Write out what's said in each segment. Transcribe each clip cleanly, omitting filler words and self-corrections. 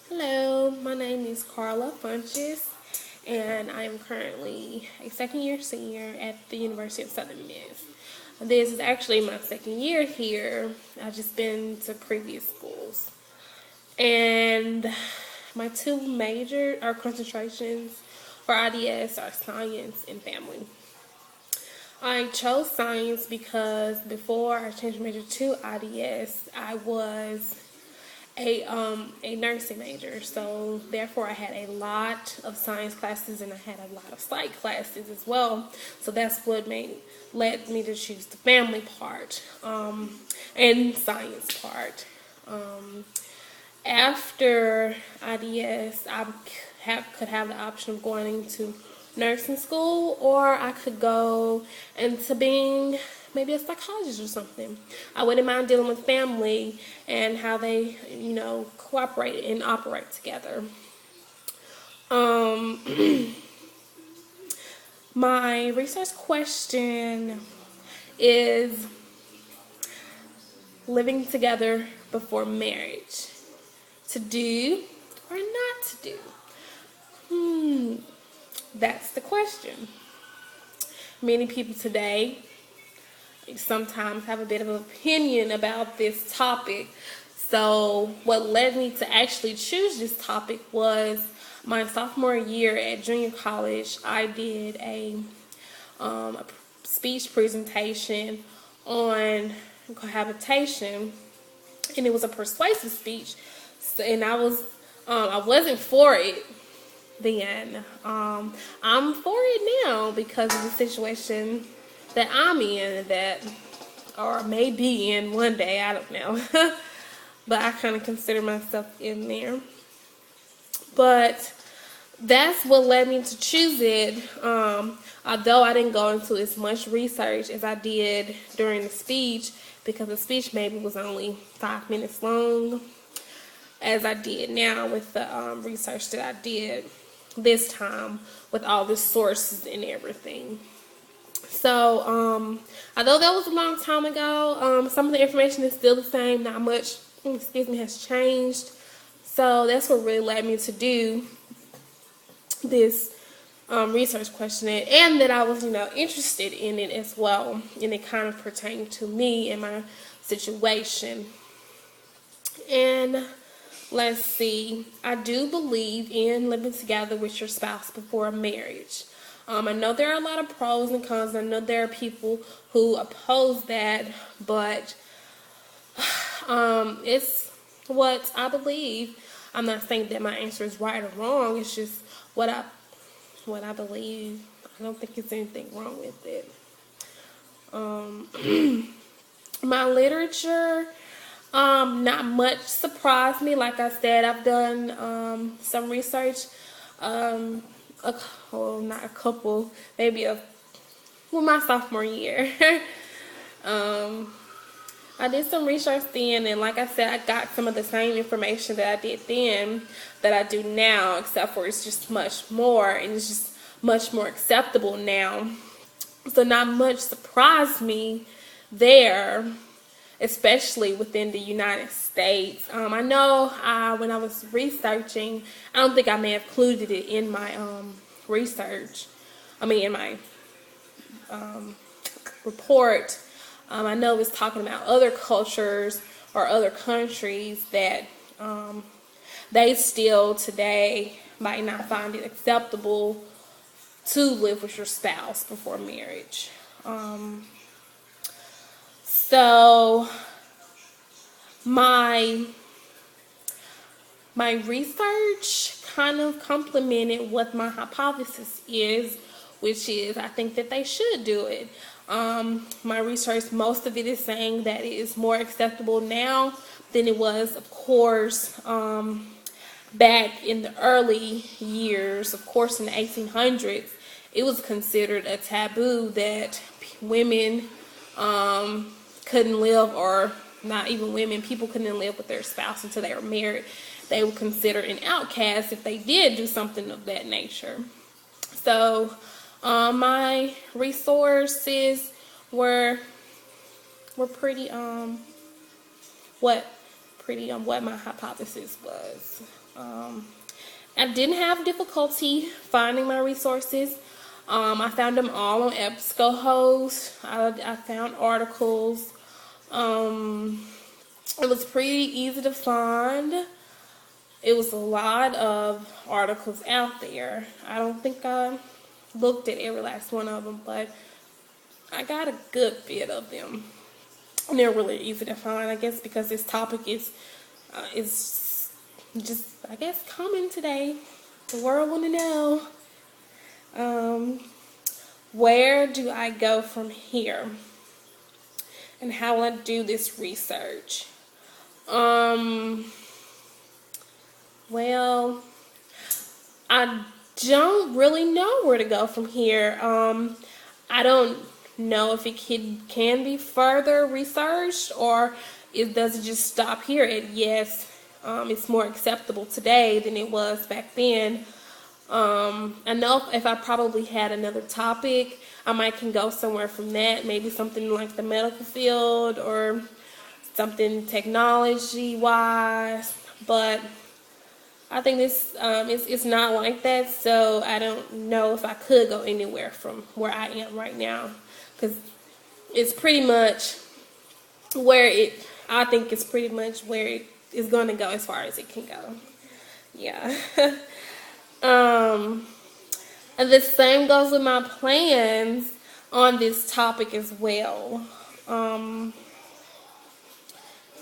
Hello, my name is Karla Funches, and I am currently a second year senior at the University of Southern Miss. This is actually my second year here. I've just been to previous schools. And my two major or concentrations for IDS are science and family. I chose science because before I changed major to IDS, I was a nursing major, so therefore I had a lot of science classes and I had a lot of psych classes as well. So that's what led me to choose the family part and science part. After IDS, could have the option of going into nursing school, or I could go into being maybe a psychologist or something. I wouldn't mind dealing with family and how they, cooperate and operate together. My research question is living together before marriage. To do or not to do? That's the question. Many people today sometimes have a bit of an opinion about this topic. So what led me to actually choose this topic was my sophomore year at junior college. I did a speech presentation on cohabitation, and it was a persuasive speech. So, and I wasn't for it then. I'm for it now because of the situation that I'm in, or may be in one day, I don't know. But I kind of consider myself in there. But that's what led me to choose it. Although I didn't go into as much research as I did during the speech, because the speech maybe was only 5 minutes long, as I did now with the research that I did this time with all the sources and everything. So, although that was a long time ago, some of the information is still the same. Not much, has changed. So that's what really led me to do this research question, and that I was, interested in it as well, and it kind of pertained to me and my situation. And let's see, I do believe in living together with your spouse before marriage. I know there are a lot of pros and cons. I know there are people who oppose that, but it's what I believe. I'm not saying that my answer is right or wrong. It's just what I believe. I don't think there's anything wrong with it. My literature, not much surprised me. Like I said, I've done some research. Not a couple, maybe my sophomore year. I did some research then, and like I said, I got some of the same information that I did then that I do now, except for it's just much more, and it's just much more acceptable now. So not much surprised me there, especially within the United States. I know when I was researching, I don't think I may have included it in my research. In my report. I know it was talking about other cultures or other countries that they still today might not find it acceptable to live with your spouse before marriage. So my research kind of complemented what my hypothesis is, which is I think that they should do it. My research, most of it is saying that it is more acceptable now than it was, of course, back in the early years. Of course, in the 1800s, it was considered a taboo that women couldn't live, or not even women, people couldn't live with their spouse until they were married. They were considered an outcast if they did do something of that nature. So my resources were pretty pretty on what my hypothesis was. I didn't have difficulty finding my resources. I found them all on EBSCOhost. I found articles. It was pretty easy to find. It was a lot of articles out there. I don't think I looked at every last one of them, but I got a good bit of them. And they're really easy to find, I guess, because this topic is just, I guess, common today. The world want to know. Where do I go from here? And how will I do this research? Well, I don't really know where to go from here. I don't know if it can be further researched, or does it just stop here at yes, it's more acceptable today than it was back then. I know if I probably had another topic, I might can go somewhere from that, maybe something like the medical field or something technology wise, but I think this it's not like that, so I don't know if I could go anywhere from where I am right now, because it's pretty much I think it's pretty much where it is going to go as far as it can go. Yeah. And the same goes with my plans on this topic as well.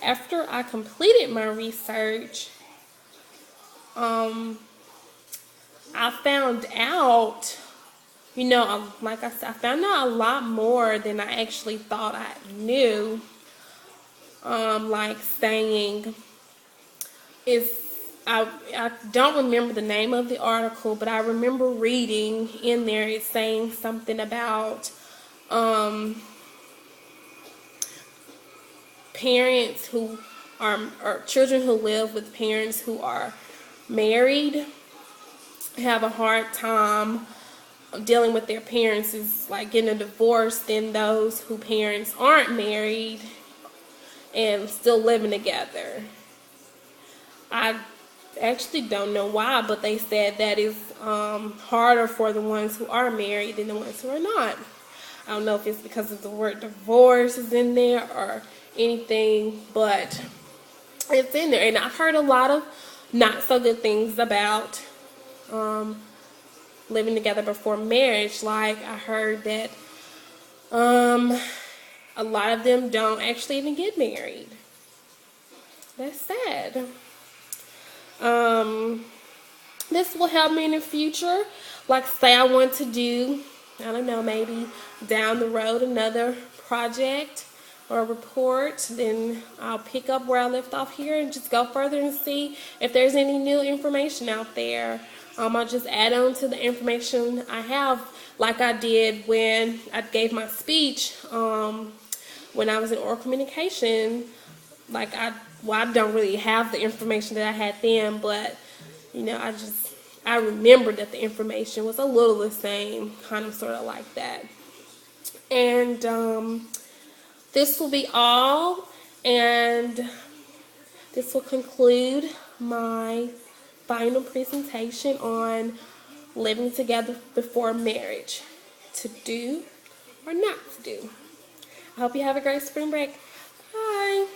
After I completed my research, I found out, like I said, I found out a lot more than I actually thought I knew. Like saying, I don't remember the name of the article, but I remember reading in there, it's saying something about parents who or children who live with parents who are married have a hard time dealing with their parents is like getting a divorce than those whose parents aren't married and still living together. I actually don't know why, but they said that is harder for the ones who are married than the ones who are not. I don't know if it's because of the word divorce is in there or anything, but it's in there. And I've heard a lot of not so good things about living together before marriage. Like I heard that a lot of them don't actually even get married. That's sad. This will help me in the future. Like say I want to do, I don't know, maybe down the road another project or report, then I'll pick up where I left off here and just go further and see if there's any new information out there. I'll just add on to the information I have, like I did when I gave my speech when I was in oral communication. Like I don't really have the information that I had then, but I remembered that the information was a little the same, kind of sort of like that. And this will be all, and this will conclude my final presentation on living together before marriage, to do or not to do. I hope you have a great spring break. Bye.